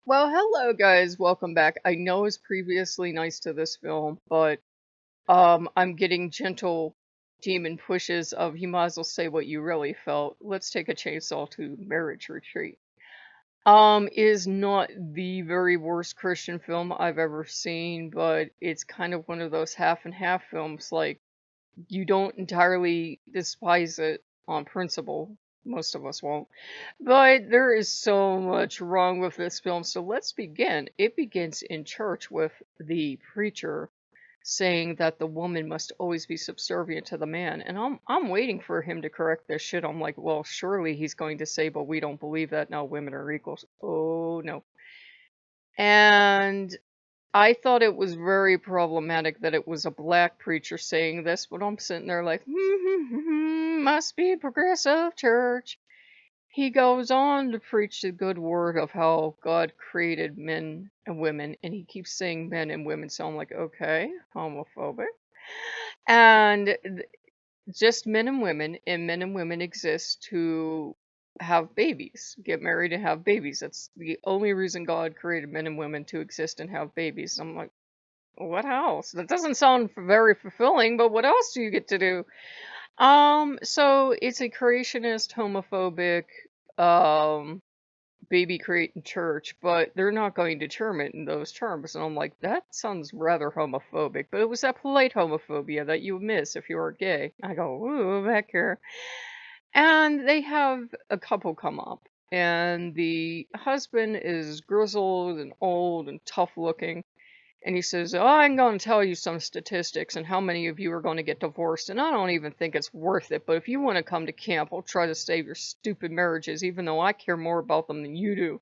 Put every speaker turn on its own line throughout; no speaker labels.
Well, hello guys, welcome back. I know I was previously nice to this film, but I'm getting gentle demon pushes of you might as well say what you really felt. Let's take a chainsaw to Marriage Retreat. Is not the very worst Christian film I've ever seen, but it's kind of one of those half and half films. Like, you don't entirely despise it on principle. Most of us won't. But there is so much wrong with this film. So let's begin. It begins in church with the preacher saying that the woman must always be subservient to the man. And I'm waiting for him to correct this shit. I'm like, well, surely he's going to say, but we don't believe that now women are equals. Oh no. And I thought it was very problematic that it was a black preacher saying this, but I'm sitting there like, must be a progressive church. He goes on to preach the good word of how God created men and women, and he keeps saying men and women, so I'm like, okay, homophobic. And just men and men and women exist to have babies, get married and have babies. That's the only reason God created men and women, to exist and have babies. I'm like, what else? That doesn't sound very fulfilling, but what else do you get to do? So it's a creationist, homophobic, um, baby creating church, but they're not going to term it in those terms. And I'm like, that sounds rather homophobic. But it was that polite homophobia that you miss if you were gay. I go, ooh, back here. And they have a couple come up. And the husband is grizzled and old and tough looking. And he says, oh, I'm going to tell you some statistics and how many of you are going to get divorced. And I don't even think it's worth it. But if you want to come to camp, I'll try to save your stupid marriages, even though I care more about them than you do.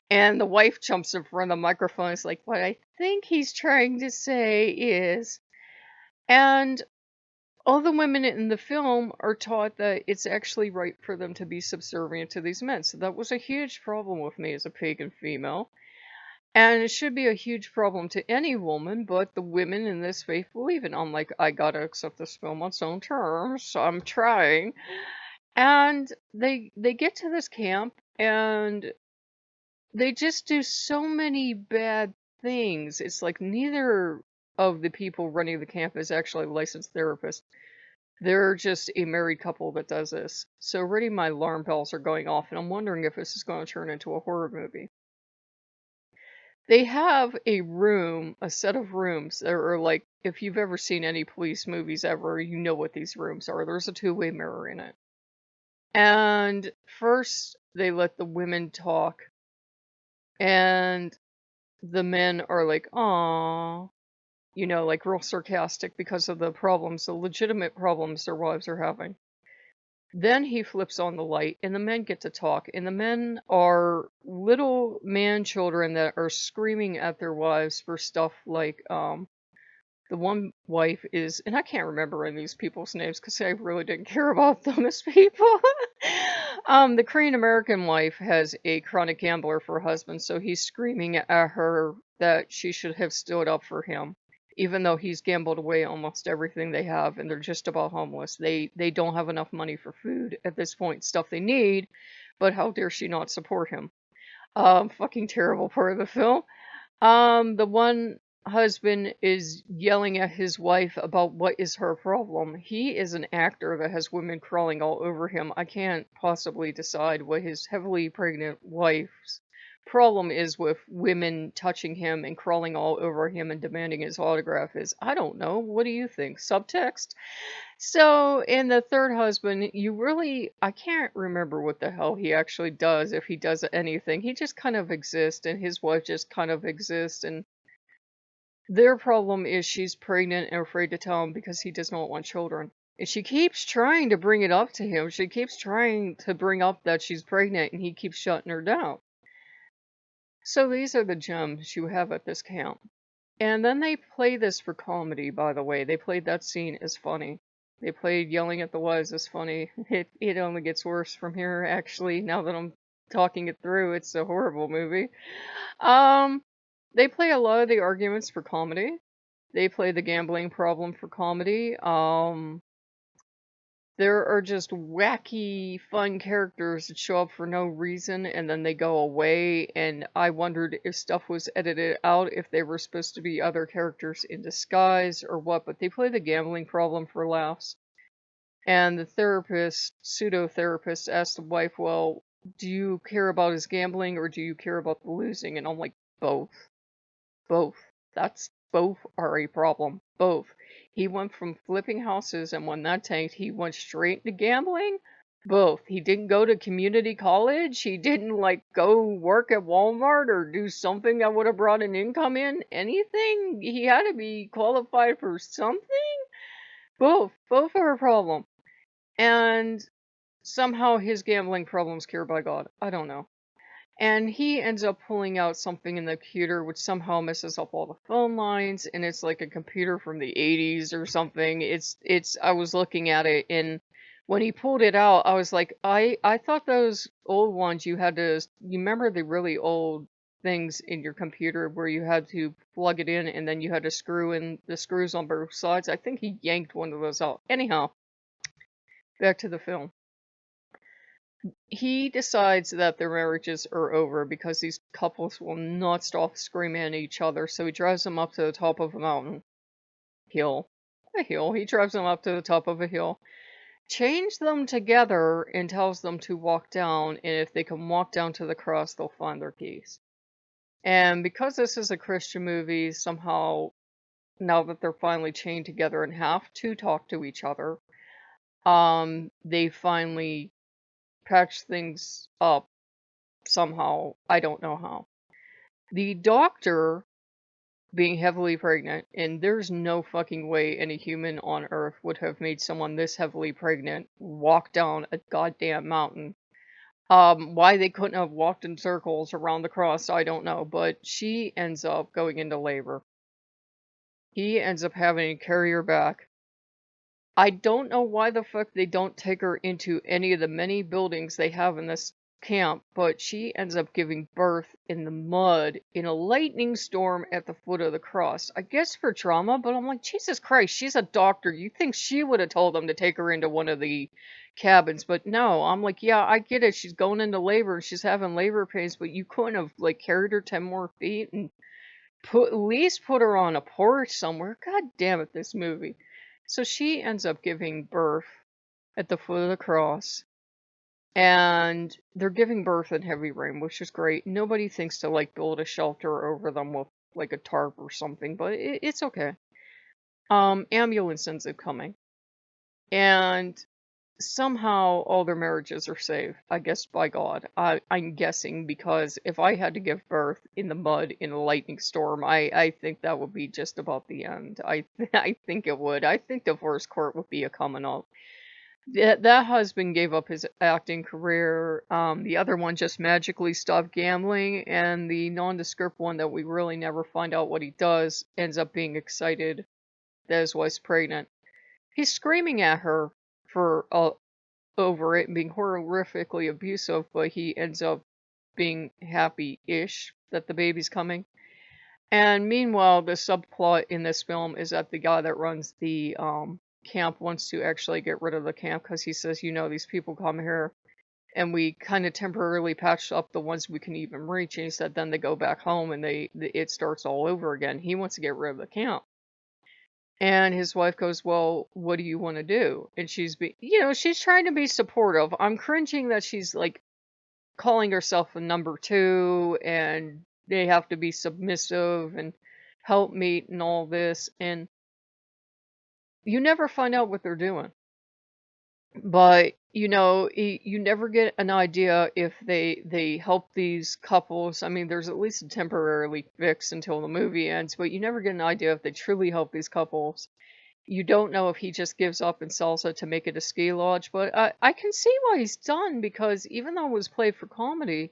And the wife jumps in front of the microphone and is like, what I think he's trying to say is. And all the women in the film are taught that it's actually right for them to be subservient to these men. So that was a huge problem with me as a pagan female. And it should be a huge problem to any woman, but the women in this faith believe it. I'm like, I gotta accept this film on its own terms, so I'm trying. And they get to this camp and they just do so many bad things. It's like neither of the people running the camp is actually a licensed therapist. They're just a married couple that does this. So already my alarm bells are going off, and I'm wondering if this is going to turn into a horror movie. They have a room, a set of rooms that are like, if you've ever seen any police movies ever, you know what these rooms are. There's a two-way mirror in it. And first, they let the women talk, and the men are like, "Aw," like real sarcastic because of the problems, the legitimate problems their wives are having. Then he flips on the light, and the men get to talk, and the men are little man children that are screaming at their wives for stuff like, the one wife is, and I can't remember any of these people's names because I really didn't care about them as people. The Korean American wife has a chronic gambler for a husband, so he's screaming at her that she should have stood up for him, even though he's gambled away almost everything they have, and they're just about homeless. They don't have enough money for food at this point, stuff they need, but how dare she not support him? Fucking terrible part of the film. The one husband is yelling at his wife about what is her problem. He is an actor that has women crawling all over him. I can't possibly decide what his heavily pregnant wife's problem is with women touching him and crawling all over him and demanding his autograph is. I don't know. What do you think? Subtext? So, in the third husband, I can't remember what the hell he actually does, if he does anything. He just kind of exists, and his wife just kind of exists, and their problem is she's pregnant and afraid to tell him because he does not want children. And she keeps trying to bring it up to him. She keeps trying to bring up that she's pregnant, and he keeps shutting her down. So these are the gems you have at this camp. And then they play this for comedy, by the way. They played that scene as funny. They played yelling at the wives as funny. It only gets worse from here, actually, now that I'm talking it through. It's a horrible movie. Um, they play a lot of the arguments for comedy. They play the gambling problem for comedy. There are just wacky, fun characters that show up for no reason and then they go away, and I wondered if stuff was edited out, if they were supposed to be other characters in disguise or what, but they play the gambling problem for laughs. And the therapist, pseudo-therapist, asked the wife, well, do you care about his gambling or do you care about the losing? And I'm like, both. Both. Both are a problem. Both. He went from flipping houses, and when that tanked, he went straight into gambling. Both. He didn't go to community college. He didn't like go work at Walmart or do something that would have brought an income in. Anything. He had to be qualified for something. Both. Both are a problem. And somehow his gambling problem's cured by God. I don't know. And he ends up pulling out something in the computer which somehow messes up all the phone lines, and it's like a computer from the 80s or something. I was looking at it, and when he pulled it out, I was like, I thought those old ones you had to, you remember the really old things in your computer where you had to plug it in and then you had to screw in the screws on both sides? I think he yanked one of those out. Anyhow, back to the film. He decides that their marriages are over because these couples will not stop screaming at each other, so he drives them up to the top of a mountain. Hill. A hill. He drives them up to the top of a hill, chains them together, and tells them to walk down, and if they can walk down to the cross, they'll find their peace. And because this is a Christian movie, somehow, now that they're finally chained together and have to talk to each other, they finally patch things up somehow. I don't know how. The doctor being heavily pregnant, and there's no fucking way any human on Earth would have made someone this heavily pregnant walk down a goddamn mountain. Why they couldn't have walked in circles around the cross, I don't know, but she ends up going into labor. He ends up having to carry her back. I don't know why the fuck they don't take her into any of the many buildings they have in this camp, but she ends up giving birth in the mud in a lightning storm at the foot of the cross. I guess for trauma, but I'm like, Jesus Christ, she's a doctor. You think she would have told them to take her into one of the cabins, but no. I'm like, yeah, I get it. She's going into labor and she's having labor pains, but you couldn't have like carried her 10 more feet and at least put her on a porch somewhere. God damn it, this movie. So she ends up giving birth at the foot of the cross, and they're giving birth in heavy rain, which is great. Nobody thinks to like build a shelter over them with like a tarp or something, but it's okay. Ambulance ends up coming, and somehow all their marriages are saved. I guess by God. I'm guessing because if I had to give birth in the mud in a lightning storm, I think that would be just about the end. I think it would. I think divorce court would be a coming up. That husband gave up his acting career. The other one just magically stopped gambling, and the nondescript one that we really never find out what he does ends up being excited that his wife's pregnant. He's screaming at her for over it and being horrifically abusive, but he ends up being happy-ish that the baby's coming. And meanwhile, the subplot in this film is that the guy that runs the camp wants to actually get rid of the camp because he says, these people come here and we kind of temporarily patch up the ones we can even reach. And he said then they go back home and it starts all over again. He wants to get rid of the camp. And his wife goes, well, what do you want to do? And she's trying to be supportive. I'm cringing that she's like calling herself a number two and they have to be submissive and helpmeet and all this. And you never find out what they're doing. But, you never get an idea if they help these couples. I mean, there's at least a temporarily fix until the movie ends, but you never get an idea if they truly help these couples. You don't know if he just gives up and sells it to make it a ski lodge, but I can see why he's done, because even though it was played for comedy,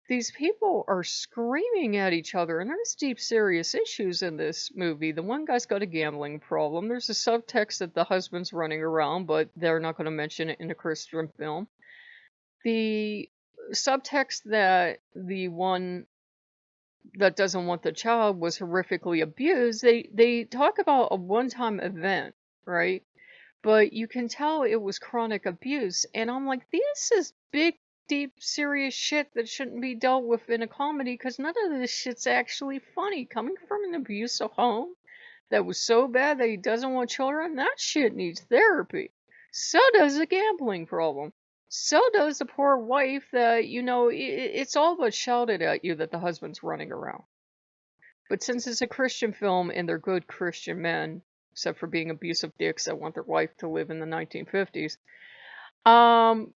these people are screaming at each other, and there's deep, serious issues in this movie. The one guy's got a gambling problem. There's a subtext that the husband's running around, but they're not going to mention it in a Christian film. The subtext that the one that doesn't want the child was horrifically abused, they talk about a one-time event, right? but you can tell it was chronic abuse. And I'm like, this is big, deep, serious shit that shouldn't be dealt with in a comedy because none of this shit's actually funny. Coming from an abusive home that was so bad that he doesn't want children, that shit needs therapy. So does a gambling problem. So does a poor wife that, it's all but shouted at you that the husband's running around. But since it's a Christian film and they're good Christian men, except for being abusive dicks that want their wife to live in the 1950s, um,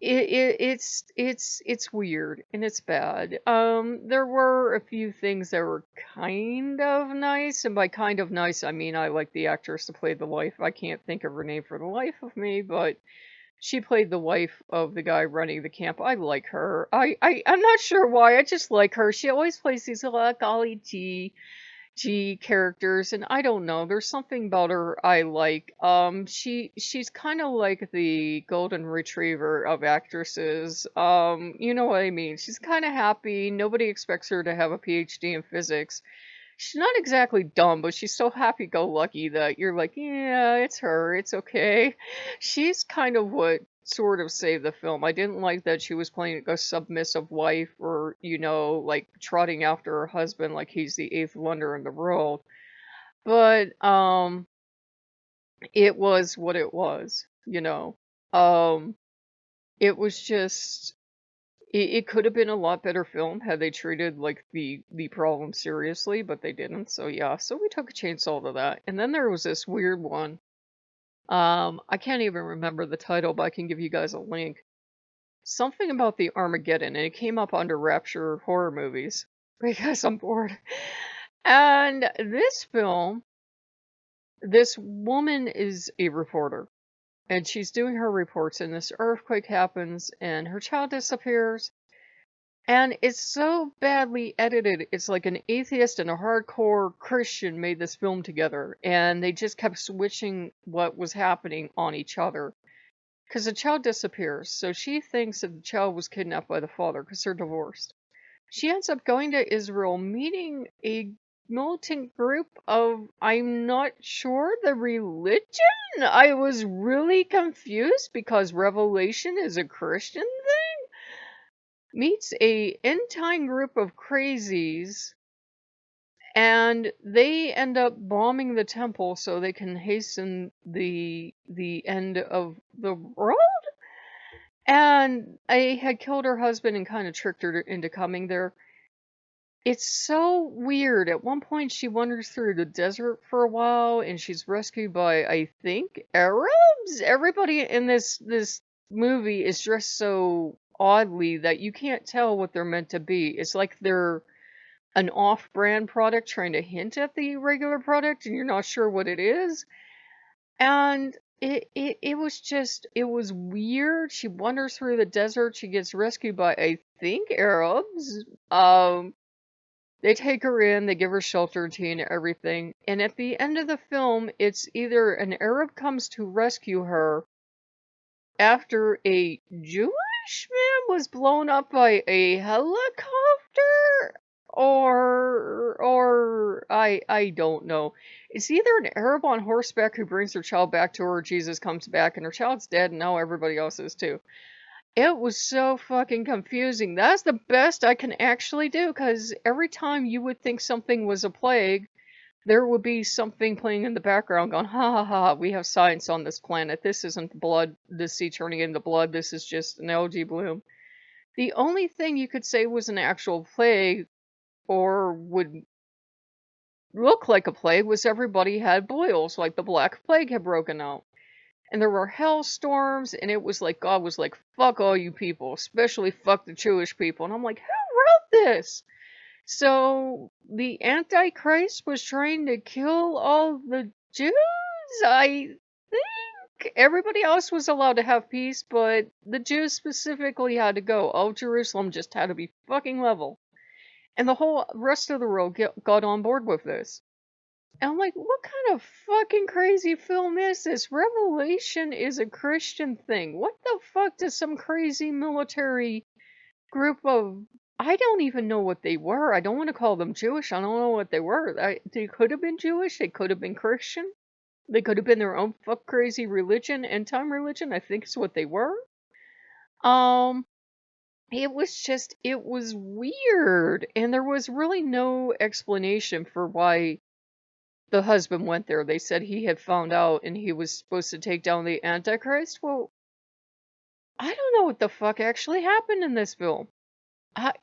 it's weird and it's bad. There were a few things that were kind of nice, and by kind of nice, I mean I like the actress to play the wife. I can't think of her name for the life of me, but she played the wife of the guy running the camp. I like her. I'm not sure why. I just like her. She always plays these little golly gee characters, and I don't know. There's something about her I like. She's kind of like the golden retriever of actresses. You know what I mean? She's kind of happy. Nobody expects her to have a PhD in physics. She's not exactly dumb, but she's so happy-go-lucky that you're like, yeah, it's her, it's okay. She's kind of what sort of saved the film. I didn't like that she was playing a submissive wife or, like trotting after her husband like he's the eighth wonder in the world. But, it was what it was. It was just it could have been a lot better film had they treated like the problem seriously, but they didn't. So yeah, so we took a chainsaw to that. And then there was this weird one. I can't even remember the title, but I can give you guys a link. Something about the Armageddon, and it came up under Rapture horror movies because I'm bored. And this film, this woman is a reporter, and she's doing her reports, and this earthquake happens, and her child disappears. And it's so badly edited. It's like an atheist and a hardcore Christian made this film together, and they just kept switching what was happening on each other. Because the child disappears, so she thinks that the child was kidnapped by the father because they're divorced. She ends up going to Israel, meeting a militant group of, I'm not sure the religion? I was really confused because Revelation is a Christian thing? Meets a end-time group of crazies, and they end up bombing the temple so they can hasten the end of the world. And I had killed her husband and kind of tricked her into coming there. It's so weird. At one point, she wanders through the desert for a while, and she's rescued by, I think, Arabs. Everybody in this movie is dressed so oddly that you can't tell what they're meant to be. It's like they're an off-brand product trying to hint at the regular product, and you're not sure what it is. And it was just, it was weird. She wanders through the desert. She gets rescued by, I think, Arabs. They take her in, they give her shelter, tea, and everything. And at the end of the film, it's either an Arab comes to rescue her after a Jewish man was blown up by a helicopter, or I don't know. It's either an Arab on horseback who brings her child back to her, or Jesus comes back and her child's dead, and now everybody else is too. It was so fucking confusing. That's the best I can actually do, because every time you would think something was a plague, there would be something playing in the background going, ha ha ha, we have science on this planet. This isn't blood, the sea turning into blood. This is just an algae bloom. The only thing you could say was an actual plague, or would look like a plague, was everybody had boils, like the Black Plague had broken out. And there were hailstorms, and it was like God was like, fuck all you people, especially fuck the Jewish people. And I'm like, who wrote this? So the Antichrist was trying to kill all the Jews? I think everybody else was allowed to have peace, but the Jews specifically had to go. All Jerusalem just had to be fucking level. And the whole rest of the world got on board with this. And I'm like, what kind of fucking crazy film is this? Revelation is a Christian thing. What the fuck does some crazy military group of... I don't even know what they were. I don't want to call them Jewish. I don't know what they were. They could have been Jewish. They could have been Christian. They could have been their own fuck crazy religion, end time religion, I think is what they were. Um, it was weird. And there was really no explanation for why the husband went there. They said he had found out and he was supposed to take down the Antichrist. Well, I don't know what the fuck actually happened in this film.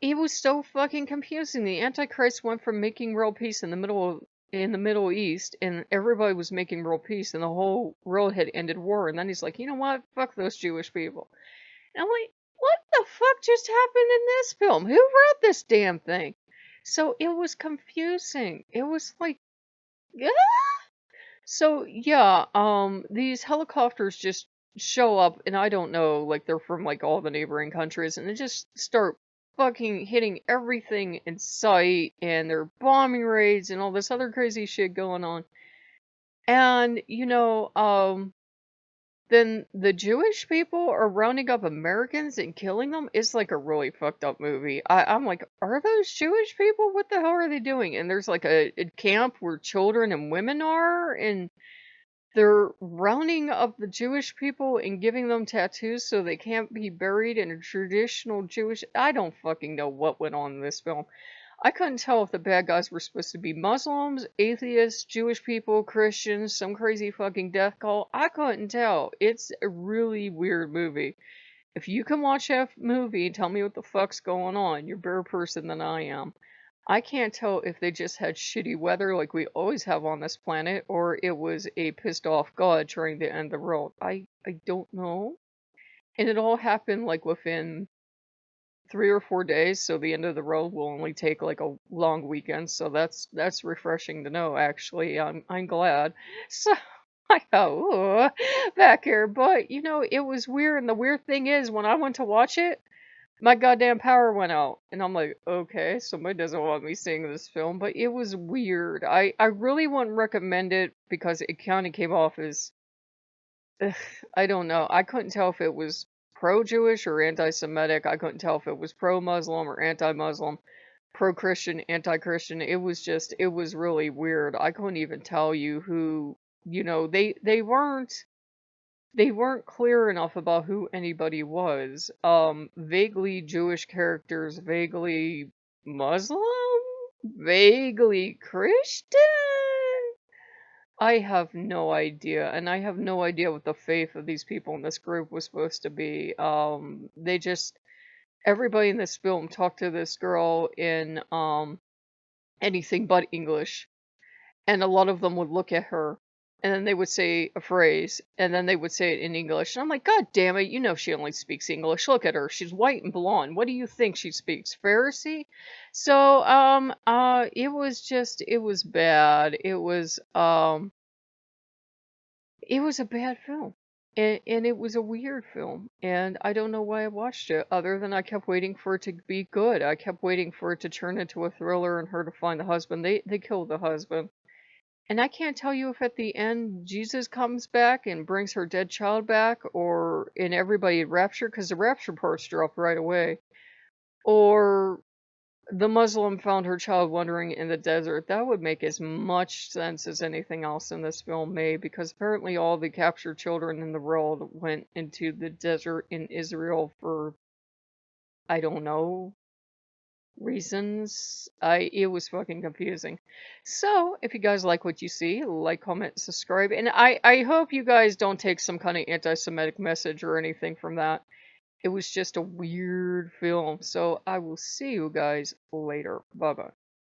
It was so fucking confusing. The Antichrist went from making world peace in the Middle East, and everybody was making world peace, and the whole world had ended war. And then he's like, you know what? Fuck those Jewish people. And I'm like, what the fuck just happened in this film? Who wrote this damn thing? So it was confusing. It was like, yeah. So yeah, these helicopters just show up, and I don't know, like they're from like all the neighboring countries, and they just start fucking hitting everything in sight, and they're bombing raids and all this other crazy shit going on. And then the Jewish people are rounding up Americans and killing them. It's like a really fucked up movie. I'm like, are those Jewish people? What the hell are they doing? And there's like a camp where children and women are, and they're rounding up the Jewish people and giving them tattoos so they can't be buried in a traditional Jewish. I don't fucking know what went on in this film. I couldn't tell if the bad guys were supposed to be Muslims, atheists, Jewish people, Christians, some crazy fucking death cult. I couldn't tell. It's a really weird movie. If you can watch that movie and tell me what the fuck's going on, you're a better person than I am. I can't tell if they just had shitty weather like we always have on this planet, or it was a pissed off god trying to end the world. I don't know. And it all happened like within 3 or 4 days, so the end of the road will only take like a long weekend. So that's refreshing to know. Actually, I'm glad. So I go back here, but it was weird. And the weird thing is, when I went to watch it, my goddamn power went out, and I'm like, okay, somebody doesn't want me seeing this film, but it was weird. I really wouldn't recommend it because it kind of came off as, ugh, I don't know. I couldn't tell if it was pro-Jewish or anti-Semitic. I couldn't tell if it was pro-Muslim or anti-Muslim, pro-Christian, anti-Christian. It was really weird. I couldn't even tell you who, they weren't clear enough about who anybody was. Vaguely Jewish characters, vaguely Muslim, vaguely Christian. I have no idea, and I have no idea what the faith of these people in this group was supposed to be. Everybody in this film talked to this girl in anything but English, and a lot of them would look at her, and then they would say a phrase, and then they would say it in English. And I'm like, God damn it, she only speaks English. Look at her. She's white and blonde. What do you think she speaks? Pharisee? So, it was bad. It was a bad film. And it was a weird film. And I don't know why I watched it, other than I kept waiting for it to be good. I kept waiting for it to turn into a thriller and her to find the husband. They killed the husband. And I can't tell you if at the end Jesus comes back and brings her dead child back, or in everybody rapture, because the rapture parts drop right away, or the Muslim found her child wandering in the desert. That would make as much sense as anything else in this film made, because apparently all the captured children in the world went into the desert in Israel for, I don't know, reasons. It was fucking confusing. So if you guys like what you see, like, comment, subscribe, and I hope you guys don't take some kind of anti-Semitic message or anything from that. It was just a weird film. So I will see you guys later. Bye bye.